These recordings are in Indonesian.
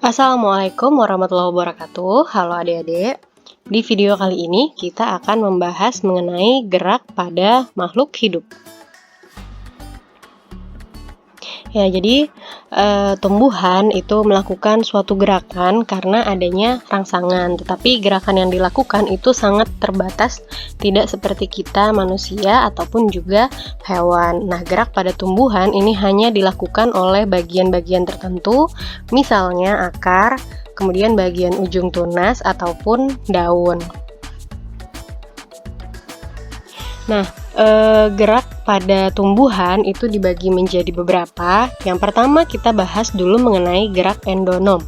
Assalamualaikum warahmatullahi wabarakatuh. Halo adik-adik. Di video kali ini kita akan membahas mengenai gerak pada makhluk hidup. Ya, jadi tumbuhan itu melakukan suatu gerakan karena adanya rangsangan, tetapi gerakan yang dilakukan itu sangat terbatas, tidak seperti kita manusia ataupun juga hewan. Nah, gerak pada tumbuhan ini hanya dilakukan oleh bagian-bagian tertentu, misalnya akar, kemudian bagian ujung tunas ataupun daun. Nah, gerak pada tumbuhan itu dibagi menjadi beberapa. Yang pertama kita bahas dulu mengenai gerak endonom.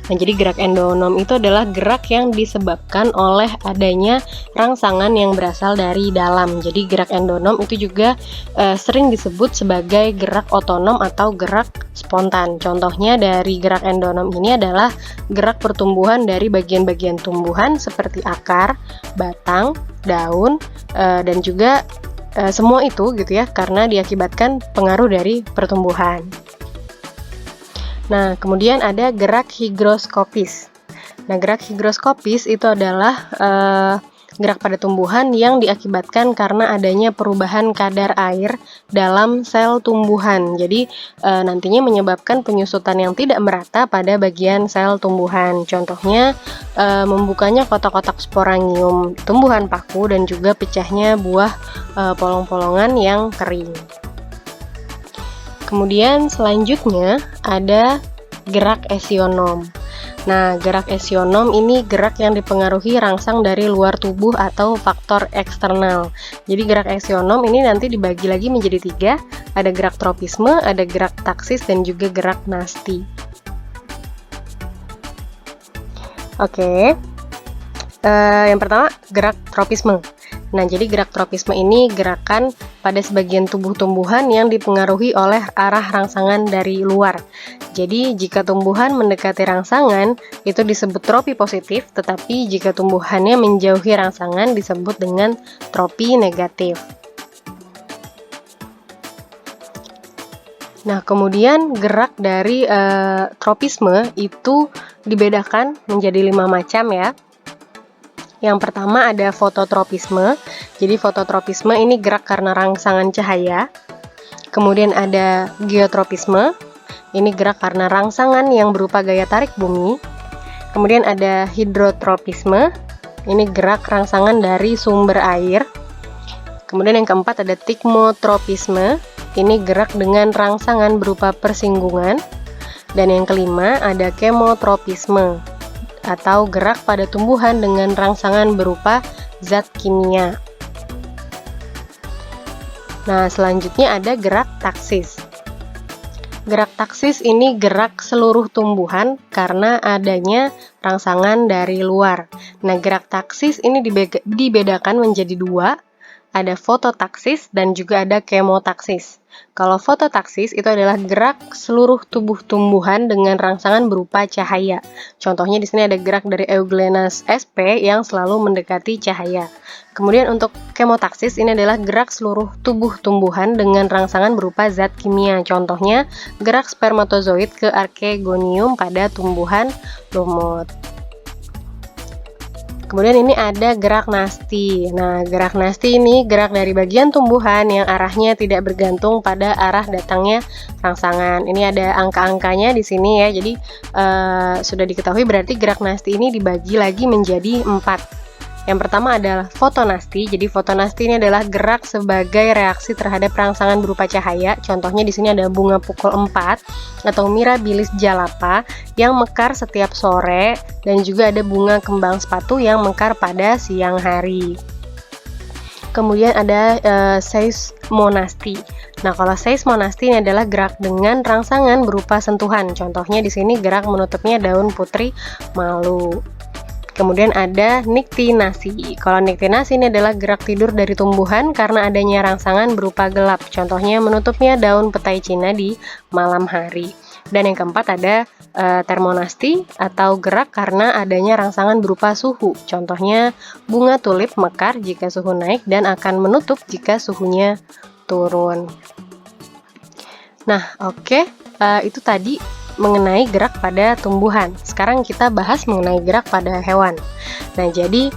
Nah, jadi gerak endonom itu adalah gerak yang disebabkan oleh adanya rangsangan yang berasal dari dalam. Jadi gerak endonom itu juga sering disebut sebagai gerak otonom atau gerak spontan. Contohnya dari gerak endonom ini adalah gerak pertumbuhan dari bagian-bagian tumbuhan seperti akar, batang, daun, dan juga semua itu gitu ya, karena diakibatkan pengaruh dari pertumbuhan. Nah, kemudian ada gerak higroskopis. Nah, gerak higroskopis itu adalah gerak pada tumbuhan yang diakibatkan karena adanya perubahan kadar air dalam sel tumbuhan. Jadi nantinya menyebabkan penyusutan yang tidak merata pada bagian sel tumbuhan. Contohnya membukanya kotak-kotak sporangium tumbuhan paku dan juga pecahnya buah polong-polongan yang kering. Kemudian selanjutnya ada gerak esionom. Nah, gerak esionom ini gerak yang dipengaruhi rangsang dari luar tubuh atau faktor eksternal. Jadi gerak esionom ini nanti dibagi lagi menjadi 3, ada gerak tropisme, ada gerak taksis, dan juga gerak nasti. Oke, yang pertama gerak tropisme. Nah, jadi gerak tropisme ini gerakan pada sebagian tubuh tumbuhan yang dipengaruhi oleh arah rangsangan dari luar. Jadi, jika tumbuhan mendekati rangsangan, itu disebut tropi positif, tetapi jika tumbuhannya menjauhi rangsangan disebut dengan tropi negatif. Nah, kemudian gerak dari tropisme itu dibedakan menjadi 5 macam ya. Yang pertama ada fototropisme. Jadi fototropisme ini gerak karena rangsangan cahaya. Kemudian ada geotropisme. Ini gerak karena rangsangan yang berupa gaya tarik bumi. Kemudian ada hidrotropisme. Ini gerak rangsangan dari sumber air. Kemudian yang keempat ada tigmotropisme. Ini gerak dengan rangsangan berupa persinggungan. Dan yang kelima ada kemotropisme, atau gerak pada tumbuhan dengan rangsangan berupa zat kimia. Nah, selanjutnya ada gerak taksis. Gerak taksis ini gerak seluruh tumbuhan karena adanya rangsangan dari luar. Nah, gerak taksis ini dibedakan menjadi 2, ada fototaksis dan juga ada kemotaksis. Kalau fototaksis itu adalah gerak seluruh tubuh tumbuhan dengan rangsangan berupa cahaya. Contohnya di sini ada gerak dari Euglenas sp yang selalu mendekati cahaya. Kemudian untuk kemotaksis ini adalah gerak seluruh tubuh tumbuhan dengan rangsangan berupa zat kimia. Contohnya gerak spermatozoid ke archegonium pada tumbuhan lumut. Kemudian ini ada gerak nasti. Nah, gerak nasti ini gerak dari bagian tumbuhan yang arahnya tidak bergantung pada arah datangnya rangsangan. Ini ada angka-angkanya di sini ya. Jadi sudah diketahui berarti gerak nasti ini dibagi lagi menjadi 4. Yang pertama adalah fotonasti. Jadi fotonasti ini adalah gerak sebagai reaksi terhadap rangsangan berupa cahaya. Contohnya di sini ada bunga pukul 4 atau Mirabilis jalapa yang mekar setiap sore, dan juga ada bunga kembang sepatu yang mekar pada siang hari. Kemudian ada seismonasti. Nah, kalau seismonasti ini adalah gerak dengan rangsangan berupa sentuhan. Contohnya di sini gerak menutupnya daun putri malu. Kemudian ada niktinasi. Kalau niktinasi ini adalah gerak tidur dari tumbuhan karena adanya rangsangan berupa gelap. Contohnya menutupnya daun petai Cina di malam hari. Dan yang keempat ada termonasti atau gerak karena adanya rangsangan berupa suhu. Contohnya bunga tulip mekar jika suhu naik dan akan menutup jika suhunya turun. Nah, oke, itu tadi mengenai gerak pada tumbuhan. Sekarang kita bahas mengenai gerak pada hewan. Nah, jadi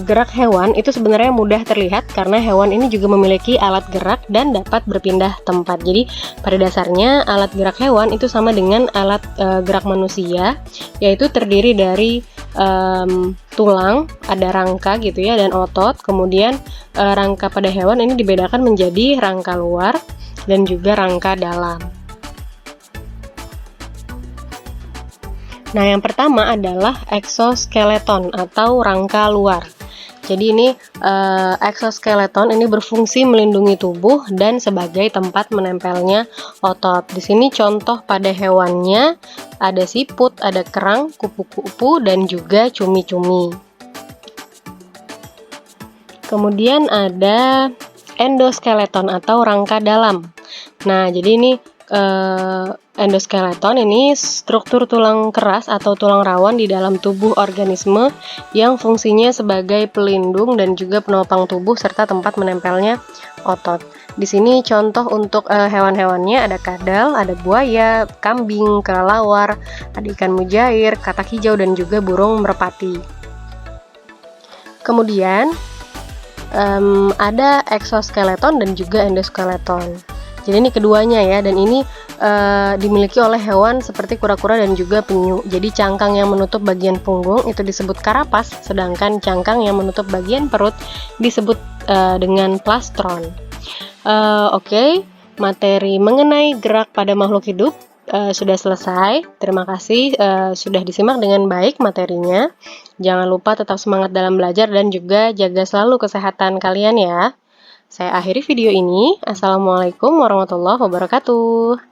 gerak hewan itu sebenarnya mudah terlihat karena hewan ini juga memiliki alat gerak dan dapat berpindah tempat. Jadi pada dasarnya alat gerak hewan itu sama dengan alat gerak manusia, yaitu terdiri dari tulang, ada rangka gitu ya, dan otot. Kemudian rangka pada hewan ini dibedakan menjadi rangka luar dan juga rangka dalam. Nah, yang pertama adalah eksoskeleton atau rangka luar. Jadi ini eksoskeleton ini berfungsi melindungi tubuh dan sebagai tempat menempelnya otot. Di sini contoh pada hewannya ada siput, ada kerang, kupu-kupu, dan juga cumi-cumi. Kemudian ada endoskeleton atau rangka dalam. Nah, jadi ini endoskeleton ini struktur tulang keras atau tulang rawan di dalam tubuh organisme yang fungsinya sebagai pelindung dan juga penopang tubuh serta tempat menempelnya otot. Di sini contoh untuk hewan-hewannya ada kadal, ada buaya, kambing, kelelawar, ada ikan mujair, katak hijau, dan juga burung merpati. Kemudian ada eksoskeleton dan juga endoskeleton. Jadi ini keduanya ya, dan ini dimiliki oleh hewan seperti kura-kura dan juga penyu. Jadi cangkang yang menutup bagian punggung itu disebut karapas, sedangkan cangkang yang menutup bagian perut disebut dengan plastron. Oke, materi mengenai gerak pada makhluk hidup sudah selesai. Terima kasih sudah disimak dengan baik materinya. Jangan lupa tetap semangat dalam belajar dan juga jaga selalu kesehatan kalian ya. Saya akhiri video ini. Assalamualaikum warahmatullahi wabarakatuh.